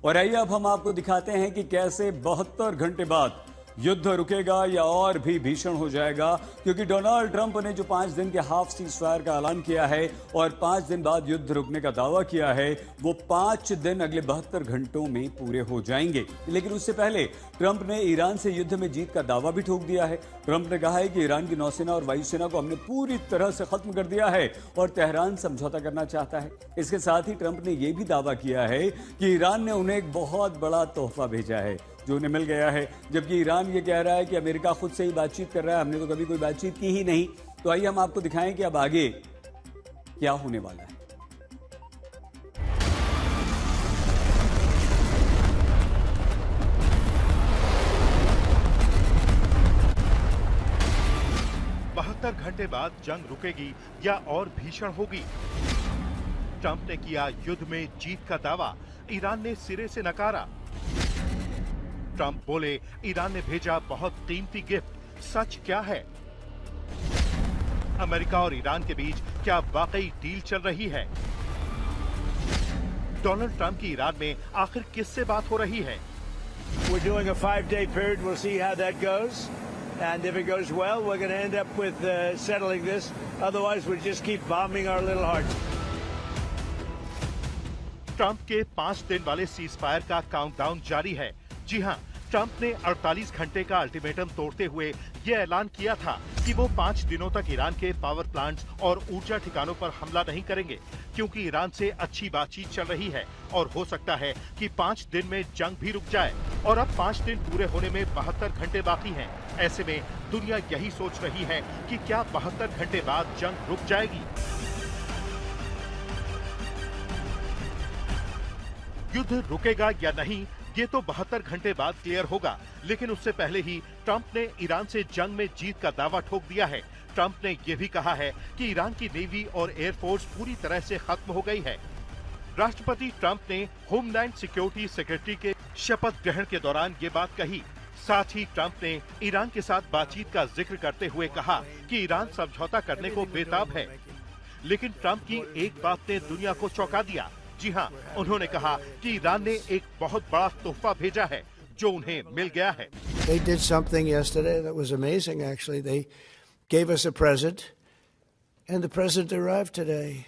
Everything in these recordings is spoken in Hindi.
और आइए अब हम आपको दिखाते हैं कि कैसे 72 घंटे बाद युद्ध रुकेगा या और भी भीषण हो जाएगा, क्योंकि डोनाल्ड ट्रंप ने जो 5 दिन के हाफ सीज फायर का ऐलान किया है और 5 दिन बाद युद्ध रुकने का दावा किया है, वो 5 दिन अगले 72 घंटों में पूरे हो जाएंगे। लेकिन उससे पहले ट्रंप ने ईरान से युद्ध में जीत का दावा भी ठोक दिया है। ट्रंप ने कहा है कि ईरान की नौसेना और वायुसेना को हमने पूरी तरह से खत्म कर दिया है और तेहरान समझौता करना चाहता है। इसके साथ ही ट्रंप ने यह भी दावा किया है कि ईरान ने उन्हें एक बहुत बड़ा तोहफा भेजा है जो उन्हें मिल गया है, जबकि ईरान ये कह रहा है कि अमेरिका खुद से ही बातचीत कर रहा है, हमने तो कभी कोई बातचीत की ही नहीं। तो आइए हम आपको दिखाएं कि अब आगे क्या होने वाला है। घंटे बाद जंग रुकेगी या और भीषण होगी। ट्रंप ने किया युद्ध में जीत का दावा, ईरान ने सिरे से नकारा। ट्रंप बोले ईरान ने भेजा बहुत कीमती गिफ्ट, सच क्या है? अमेरिका और ईरान के बीच क्या वाकई डील चल रही है? डोनाल्ड ट्रंप की ईरान में आखिर किससे बात हो रही है? We're doing a 5-day period. We'll see how that goes. And if it goes well, we're going to end up with settling this. Otherwise, we'll just keep bombing our little hearts. Trump के 5 दिन वाले सीज फायर का काउंटडाउन जारी है। जी हां, ट्रंप ने 48 घंटे का अल्टीमेटम तोड़ते हुए यह ऐलान किया था कि वो 5 दिनों तक ईरान के पावर प्लांट्स और ऊर्जा ठिकानों पर हमला नहीं करेंगे, क्योंकि ईरान से अच्छी बातचीत चल रही है और हो सकता है कि 5 दिन में जंग भी रुक जाए। और अब 5 दिन पूरे होने में 72 घंटे बाकी हैं। ऐसे में दुनिया यही सोच रही है कि क्या 72 घंटे बाद जंग रुक जाएगी? युद्ध रुकेगा या नहीं, ये तो 72 घंटे बाद क्लियर होगा। लेकिन उससे पहले ही ट्रंप ने ईरान से जंग में जीत का दावा ठोक दिया है। ट्रंप ने यह भी कहा है कि ईरान की नेवी और एयरफोर्स पूरी तरह से खत्म हो गई है। राष्ट्रपति ट्रंप ने होमलैंड सिक्योरिटी सेक्रेटरी के शपथ ग्रहण के दौरान ये बात कही। साथ ही ट्रंप ने ईरान के साथ बातचीत का जिक्र करते हुए कहा कि ईरान समझौता करने को बेताब है। लेकिन ट्रंप की एक बात ने दुनिया को चौंका दिया। जी हां, उन्होंने कहा कि ईरान ने एक बहुत बड़ा तोहफा भेजा है जो उन्हें मिल गया है। They did something yesterday that was amazing, actually. They gave us a present, and the present arrived today.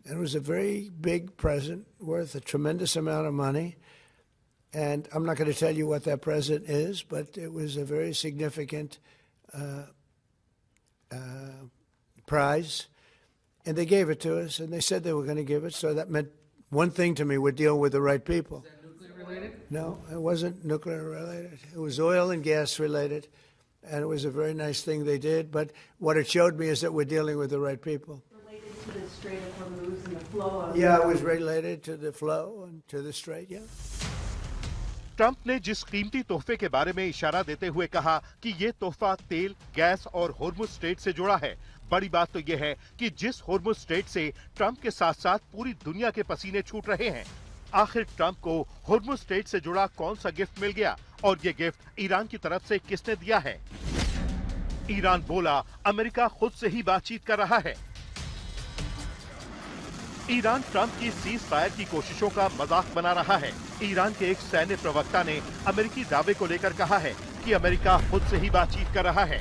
It was a very big present worth a tremendous amount of money. And I'm not going to tell you what that present is, but it was a very significant prize. And they gave it to us, and they said they were going to give it, so that meant one thing to me: we're dealing with the right people. Is that nuclear related? No, it wasn't nuclear related. It was oil and gas related, and it was a very nice thing they did. But what it showed me is that we're dealing with the right people. Related to the Strait of Hormuz and the flow of... Yeah, it was related to the flow and to the strait, yeah. Trump ने जिस कीमती तोहफे के बारे में इशारा देते हुए कहा कि ये तोहफा तेल, गैस और होर्मुज स्ट्रेट से जुड़ा है। बड़ी बात तो ये है कि जिस होर्मुज स्ट्रेट से ट्रंप के साथ साथ पूरी दुनिया के पसीने छूट रहे हैं। आखिर ट्रंप को होर्मुज स्ट्रेट से जुड़ा कौन सा गिफ्ट मिल गया और ये गिफ्ट ईरान की तरफ से किसने दिया है? ईरान बोला अमेरिका खुद से ही बातचीत कर रहा है। ईरान ट्रंप की सीज फायर की कोशिशों का मजाक बना रहा है। ईरान के एक सैन्य प्रवक्ता ने अमेरिकी दावे को लेकर कहा है कि अमेरिका खुद से ही बातचीत कर रहा है।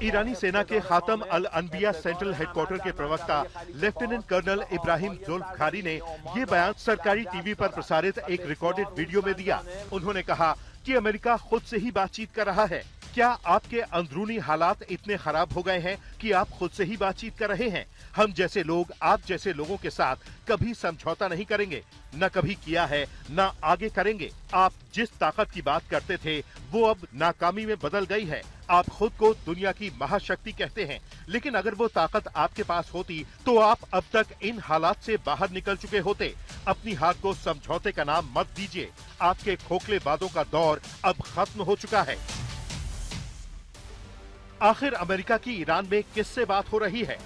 ईरानी सेना के खातम अल अनबिया सेंट्रल हेडक्वार्टर के प्रवक्ता लेफ्टिनेंट कर्नल इब्राहिम जुल्फखारी ने ये बयान सरकारी टीवी पर प्रसारित एक रिकॉर्डेड वीडियो में दिया। उन्होंने कहा कि अमेरिका खुद से ही बातचीत कर रहा है। क्या आपके अंदरूनी हालात इतने खराब हो गए हैं कि आप खुद से ही बातचीत कर रहे हैं? हम जैसे लोग आप जैसे लोगों के साथ कभी समझौता नहीं करेंगे, न कभी किया है, न आगे करेंगे। आप जिस ताकत की बात करते थे वो अब नाकामी में बदल गई है। आप खुद को दुनिया की महाशक्ति कहते हैं, लेकिन अगर वो ताकत आपके पास होती तो आप अब तक इन हालात से बाहर निकल चुके होते। अपनी हार को समझौते का नाम मत दीजिए। आपके खोखले वादों का दौर अब खत्म हो चुका है। आखिर अमेरिका की ईरान में किससे बात हो रही है?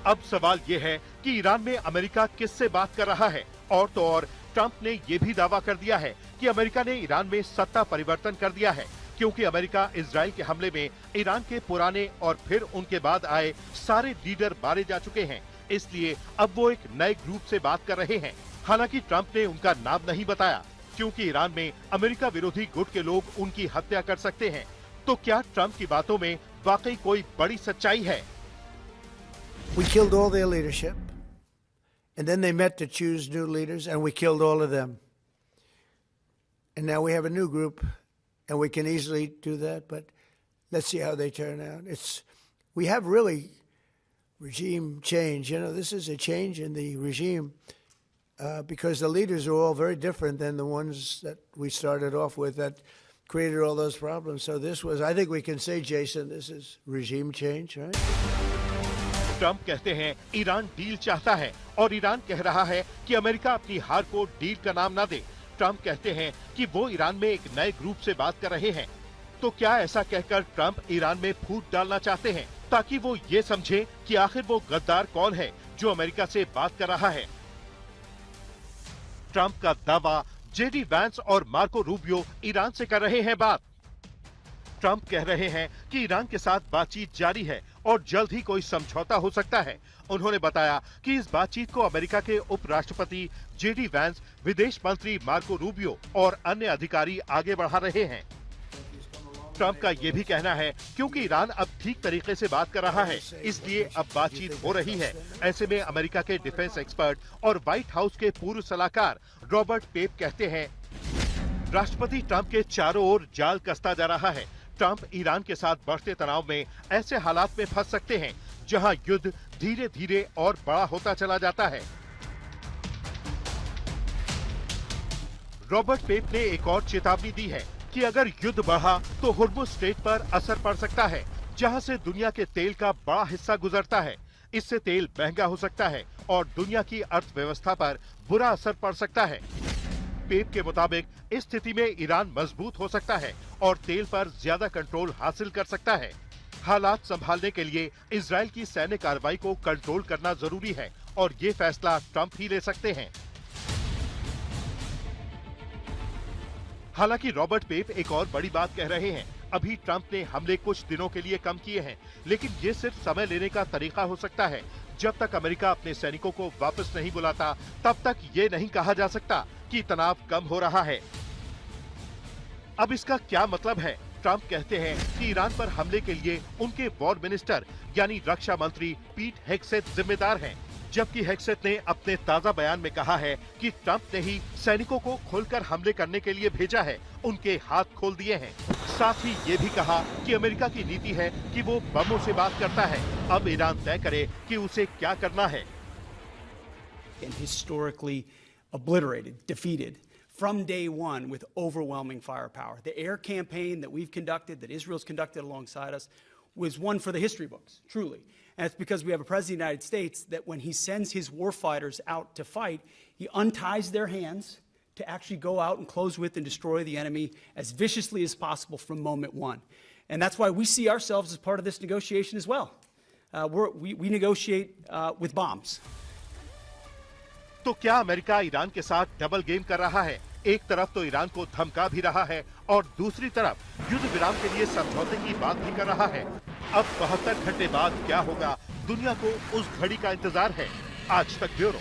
अब सवाल यह है कि ईरान में अमेरिका किससे बात कर रहा है? और तो और ट्रंप ने यह भी दावा कर दिया है कि अमेरिका ने ईरान में सत्ता परिवर्तन कर दिया है, क्योंकि अमेरिका इजराइल के हमले में ईरान के पुराने और फिर उनके बाद आए सारे लीडर मारे जा चुके हैं। इसलिए अब वो एक नए ग्रुप से बात कर रहे हैं। हालांकि ट्रंप ने उनका नाम नहीं बताया, क्योंकि ईरान में अमेरिका विरोधी गुट के लोग उनकी हत्या कर सकते हैं। तो क्या ट्रंप की बातों में वाकई कोई बड़ी सच्चाई है? We killed all their leadership, and then they met to choose new leaders, and we killed all of them. And now we have a new group, and we can easily do that, but let's see how they turn out. We have really regime change. You know, this is a change in the regime because the leaders are all very different than the ones that we started off with that created all those problems. So this was, I think we can say, Jason, this is regime change, right? Trump कहते हैं ईरान डील चाहता है और ईरान कह रहा है कि अमेरिका अपनी हार को डील का नाम ना दे। ट्रंप कहते हैं कि वो ईरान में एक नए ग्रुप से बात कर रहे हैं। तो क्या ऐसा कहकर ट्रंप ईरान में फूट डालना चाहते हैं ताकि वो ये समझे कि आखिर वो गद्दार कौन है जो अमेरिका से बात कर रहा है? ट्रंप का दावा, जेडी वैंस और मार्को रूबियो ईरान से कर रहे हैं बात। ट्रंप कह रहे हैं कि ईरान के साथ बातचीत जारी है और जल्द ही कोई समझौता हो सकता है। उन्होंने बताया कि इस बातचीत को अमेरिका के उपराष्ट्रपति जेडी वैंस, विदेश मंत्री मार्को रूबियो और अन्य अधिकारी आगे बढ़ा रहे हैं। ट्रंप का ये भी कहना है क्योंकि ईरान अब ठीक तरीके से बात कर रहा है, इसलिए अब बातचीत हो रही है। ऐसे में अमेरिका के डिफेंस एक्सपर्ट और व्हाइट हाउस के पूर्व सलाहकार रॉबर्ट पेप कहते हैं, राष्ट्रपति ट्रंप के चारों ओर जाल कसता जा रहा है। ट्रंप ईरान के साथ बढ़ते तनाव में ऐसे हालात में फंस सकते हैं जहां युद्ध धीरे धीरे और बड़ा होता चला जाता है। रॉबर्ट पेप ने एक और चेतावनी दी है कि अगर युद्ध बढ़ा तो हुर्मुज़ स्ट्रेट पर असर पड़ सकता है, जहां से दुनिया के तेल का बड़ा हिस्सा गुजरता है। इससे तेल महंगा हो सकता है और दुनिया की अर्थव्यवस्था पर बुरा असर पड़ सकता है। पेप के मुताबिक इस स्थिति में ईरान मजबूत हो सकता है और तेल पर ज्यादा कंट्रोल हासिल कर सकता है। हालात संभालने के लिए इजराइल की सैन्य कार्रवाई को कंट्रोल करना जरूरी है और ये फैसला ट्रंप ही ले सकते हैं। हालांकि रॉबर्ट पेप एक और बड़ी बात कह रहे हैं। अभी ट्रंप ने हमले कुछ दिनों के लिए कम किए हैं, लेकिन ये सिर्फ समय लेने का तरीका हो सकता है। जब तक अमेरिका अपने सैनिकों को वापस नहीं बुलाता, तब तक ये नहीं कहा जा सकता कि तनाव कम हो रहा है। अब इसका क्या मतलब है? ट्रंप कहते हैं कि ईरान पर हमले के लिए उनके वॉर मिनिस्टर यानी रक्षा मंत्री पीट हेग्सेथ जिम्मेदार हैं, जबकि हेग्सेथ ने अपने ताजा बयान में कहा है कि ट्रंप ने ही सैनिकों को खोलकर हमले करने के लिए भेजा है, उनके हाथ खोल दिए हैं। साथ ही ये भी कहा कि अमेरिका की नीति है कि वो बमों से बात करता है। अब ईरान तय करे कि उसे क्या करना है। Historically obliterated, defeated from day one with overwhelming firepower. The air campaign that we've conducted, that Israel's conducted alongside us, was one for the history books, truly. And it's because we have a president of the United States that when he sends his warfighters out to fight, he unties their hands to actually go out and close with and destroy the enemy as viciously as possible from moment one. And that's why we see ourselves as part of this negotiation as well. We negotiate with bombs. तो क्या अमेरिका ईरान के साथ डबल गेम कर रहा है? एक तरफ तो ईरान को धमका भी रहा है और दूसरी तरफ युद्ध विराम के लिए समझौते की बात भी कर रहा है। अब 72 घंटे बाद क्या होगा, दुनिया को उस घड़ी का इंतजार है। आज तक ब्यूरो।